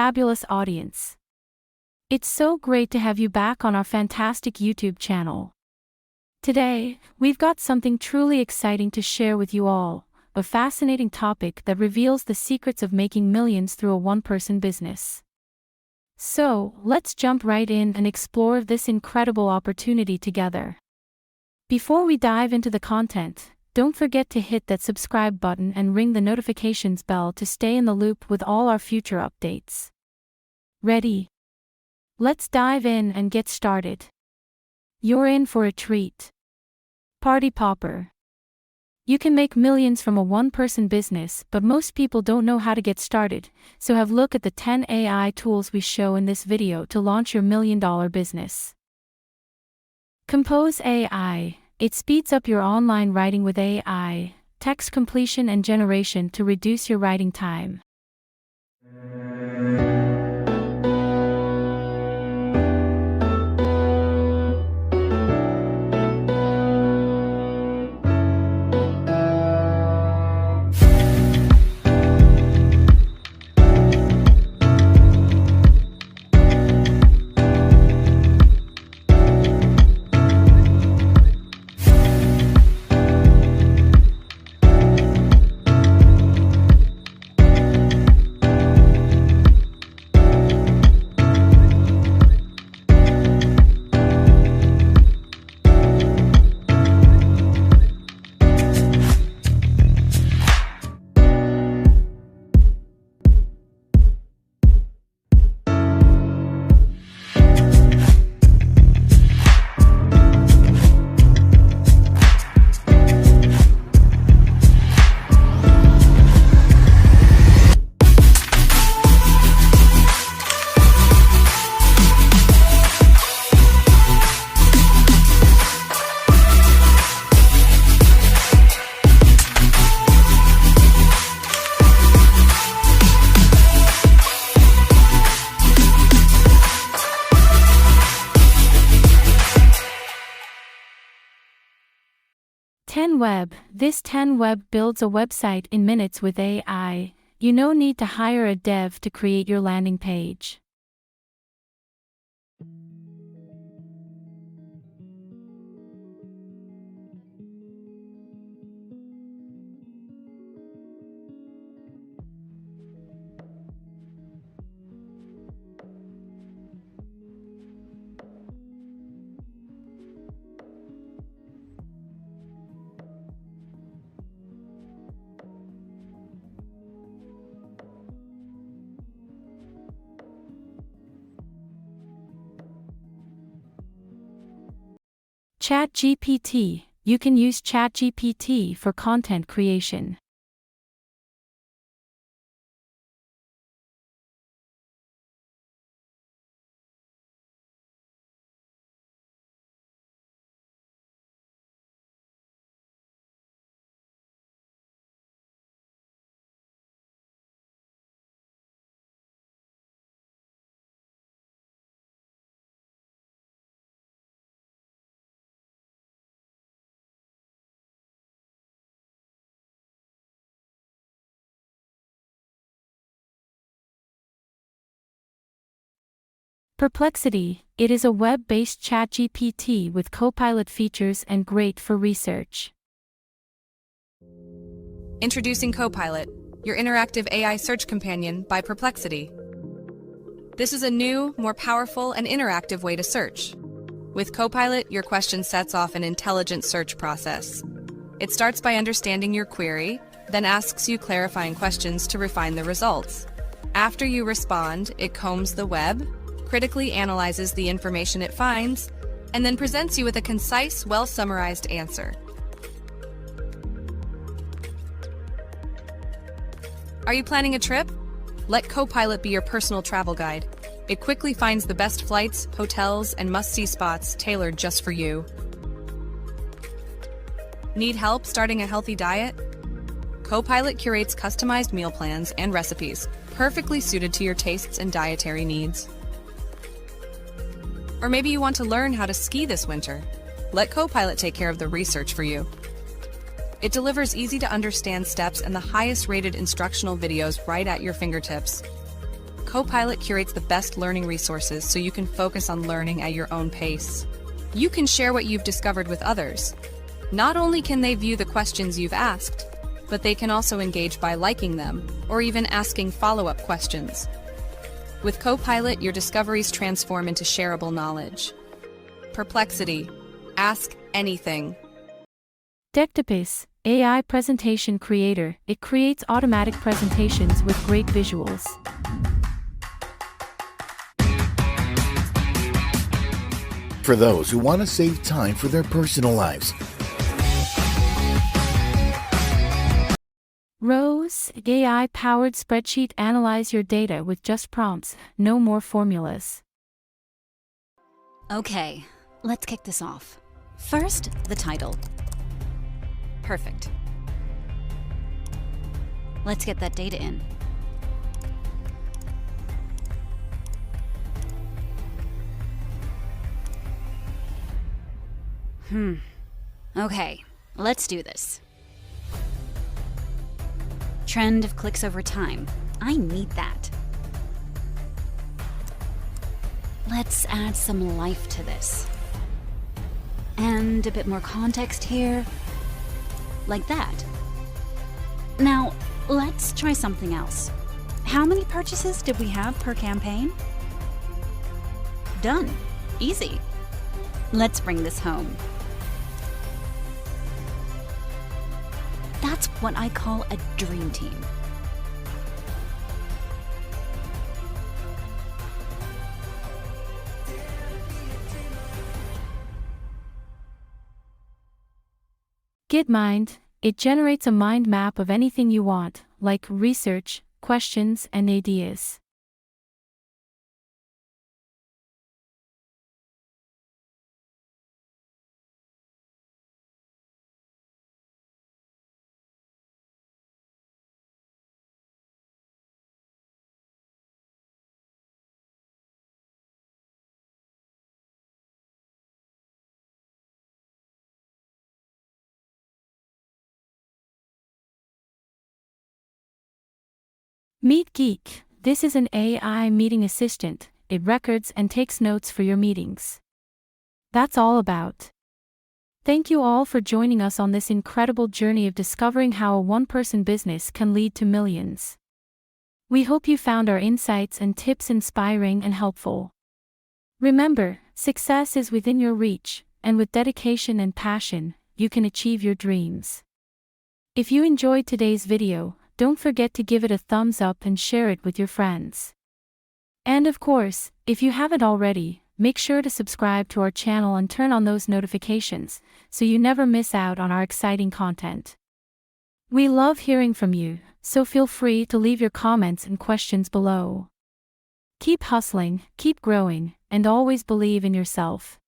fabulous audience. It's so great to have you back on our fantastic YouTube channel. Today, we've got something truly exciting to share with you all, a fascinating topic that reveals the secrets of making millions through a one-person business. So, let's jump right in and explore this incredible opportunity together. Before we dive into the content, don't forget to hit that subscribe button and ring the notifications bell to stay in the loop with all our future updates. Ready? Let's dive in and get started. You're in for a treat. Party Popper. You can make millions from a one-person business, but most people don't know how to get started, so have a look at the 10 AI tools we show in this video to launch your million-dollar business. Compose AI. It speeds up your online writing with AI, text completion and generation to reduce your writing time. TenWeb. This TenWeb builds a website in minutes with AI. You no need to hire a dev to create your landing page. ChatGPT. You can use ChatGPT for content creation. Perplexity. It is a web-based ChatGPT with Copilot features and great for research. Introducing Copilot, your interactive AI search companion by Perplexity. This is a new, more powerful, and interactive way to search. With Copilot, your question sets off an intelligent search process. It starts by understanding your query, then asks you clarifying questions to refine the results. After you respond, it combs the web, critically analyzes the information it finds, and then presents you with a concise, well-summarized answer. Are you planning a trip? Let Copilot be your personal travel guide. It quickly finds the best flights, hotels, and must-see spots tailored just for you. Need help starting a healthy diet? Copilot curates customized meal plans and recipes, perfectly suited to your tastes and dietary needs. Or maybe you want to learn how to ski this winter. Let Copilot take care of the research for you. It delivers easy-to-understand steps and the highest-rated instructional videos right at your fingertips. Copilot curates the best learning resources so you can focus on learning at your own pace. You can share what you've discovered with others. Not only can they view the questions you've asked, but they can also engage by liking them or even asking follow-up questions. With Copilot, your discoveries transform into shareable knowledge. Perplexity. Ask anything. Dectopus, AI presentation creator. It creates automatic presentations with great visuals. For those who want to save time for their personal lives. Rose, AI-powered spreadsheet. Analyze your data with just prompts, no more formulas. Okay, let's kick this off. First, the title. Perfect. Let's get that data in. Okay, let's do this. Trend of clicks over time. I need that. Let's add some life to this. And a bit more context here. Like that. Now, let's try something else. How many purchases did we have per campaign? Done. Easy. Let's bring this home. That's what I call a dream team. GitMind, it generates a mind map of anything you want, like research, questions, and ideas. MeetGeek, this is an AI meeting assistant. It records and takes notes for your meetings. That's all about. Thank you all for joining us on this incredible journey of discovering how a one-person business can lead to millions. We hope you found our insights and tips inspiring and helpful. Remember, success is within your reach, and with dedication and passion, you can achieve your dreams. If you enjoyed today's video, don't forget to give it a thumbs up and share it with your friends. And of course, if you haven't already, make sure to subscribe to our channel and turn on those notifications, so you never miss out on our exciting content. We love hearing from you, so feel free to leave your comments and questions below. Keep hustling, keep growing, and always believe in yourself.